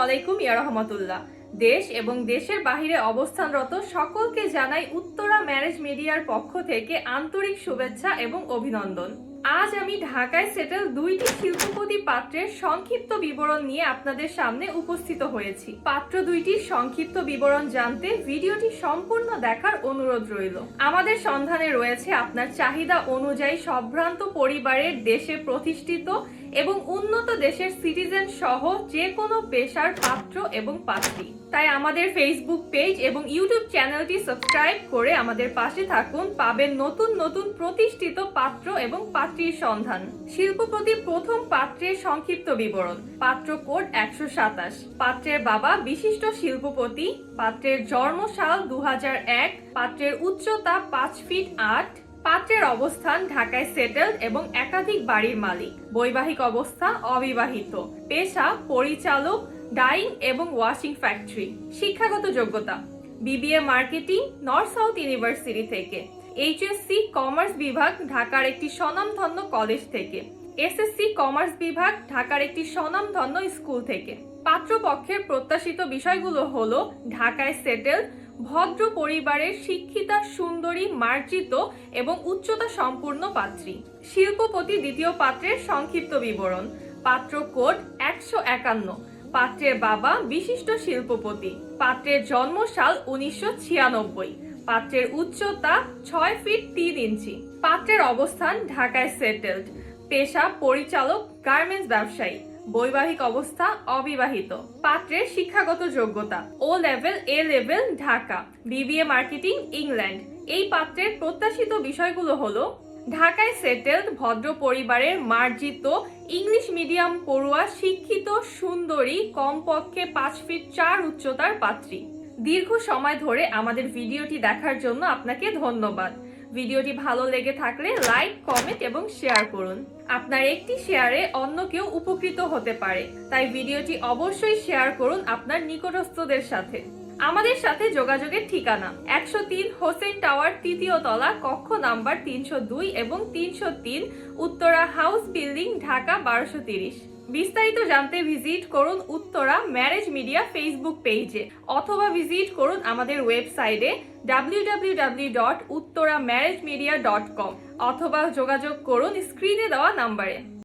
আলাইকুম ইয়া রাহমাতুল্লাহ। দেশ এবং দেশের বাহিরে অবস্থানরত সকলকে জানাই উত্তরা ম্যারেজ মিডিয়ার পক্ষ থেকে আন্তরিক শুভেচ্ছা এবং অভিনন্দন। আজ আমি ঢাকায় সেটেল দুইটি শিল্পপতি পাত্রের সংক্ষিপ্ত বিবরণ নিয়ে আপনাদের সামনে উপস্থিত হয়েছি। পাত্র দুইটির সংক্ষিপ্ত বিবরণ জানতে ভিডিওটি সম্পূর্ণ দেখার অনুরোধ রইল। আমাদের সন্ধানে রয়েছে আপনার চাহিদা অনুযায়ী সম্ভ্রান্ত পরিবারের দেশে প্রতিষ্ঠিত এবং উন্নত দেশের সিটিজেন সহ যে কোনো পেশার পাত্র এবং পাত্রী। তাই আমাদের ফেসবুক পেজ এবং ইউটিউব চ্যানেলটি সাবস্ক্রাইব করে আমাদের পাশে থাকুন। পাবেন নতুন নতুন প্রতিষ্ঠিত পাত্র এবং পাত্রীর সন্ধান। শিল্পপতি প্রথম পাত্রের সংক্ষিপ্ত বিবরণ। পাত্র কোড 127। পাত্রের বাবা বিশিষ্ট শিল্পপতি। পাত্রের জন্মসাল 2001। পাত্রের উচ্চতা 5 ফিট 8। পাত্রের অবস্থান ঢাকায় সেটেলড এবং একাধিক বাড়ির মালিক। বৈবাহিক অবস্থা অবিবাহিত। পেশা পরিচালক, ডাইং এবং ওয়াশিং ফ্যাক্টরি। শিক্ষাগত যোগ্যতা BBA marketing, north south university থেকে। এইচএসসি কমার্স বিভাগ, ঢাকার একটি স্বনামধন্য কলেজ থেকে। এসএসসি কমার্স বিভাগ, ঢাকার একটি স্বনামধন্য স্কুল থেকে। পাত্রপক্ষের প্রত্যাশিত বিষয়গুলো হলো ঢাকায় সেটেল, ভদ্র পরিবারের শিক্ষিতা, সুন্দরী, মার্জিত এবং উচ্চতা সম্পূর্ণ পাত্রী। শিল্পপতি দ্বিতীয় পাত্রের সংক্ষিপ্ত বিবরণ। পাত্র কোড 151। পাত্রের বাবা বিশিষ্ট শিল্পপতি। পাত্রের জন্মসাল 1996। পাত্রের উচ্চতা 6 ফিট 3 ইঞ্চি। পাত্রের অবস্থান ঢাকায় সেটেলড। পেশা পরিচালক, গার্মেন্টস ব্যবসায়ী। বৈবাহিক অবস্থা অবিবাহিত। পাত্রের শিক্ষাগত যোগ্যতা O level, A level, Dhaka. BBA marketing, England. এই পাত্রের প্রত্যাশিত বিষয়গুলো হলো ঢাকায় সেটেলড, ভদ্র পরিবারের, মার্জিত, ইংলিশ মিডিয়াম পড়ুয়া, শিক্ষিত, সুন্দরী, কমপক্ষে 5 ফিট 4 উচ্চতার পাত্রী। দীর্ঘ সময় ধরে আমাদের ভিডিওটি দেখার জন্য আপনাকে ধন্যবাদ। ভিডিওটি ভালো লেগে থাকলে লাইক, কমেন্ট এবং শেয়ার করুন। আপনার একটি শেয়ারে অন্য কেউ উপকৃত হতে পারে, তাই ভিডিওটি অবশ্যই শেয়ার করুন আপনার নিকটস্থদের সাথে। আমাদের সাথে যোগাযোগের ঠিকানা 103 হোসেন টাওয়ার, 3য় তলা, কক্ষ নাম্বার 302 এবং 303, উত্তরা হাউস বিল্ডিং, ঢাকা 1230। বিস্তারিত জানতে ভিজিট করুন উত্তরা ম্যারেজ মিডিয়া ফেসবুক পেজে অথবা ভিজিট করুন আমাদের ওয়েবসাইটে www.uttaramarriagemedia.com অথবা যোগাযোগ করুন স্ক্রিনে দেওয়া নাম্বারে।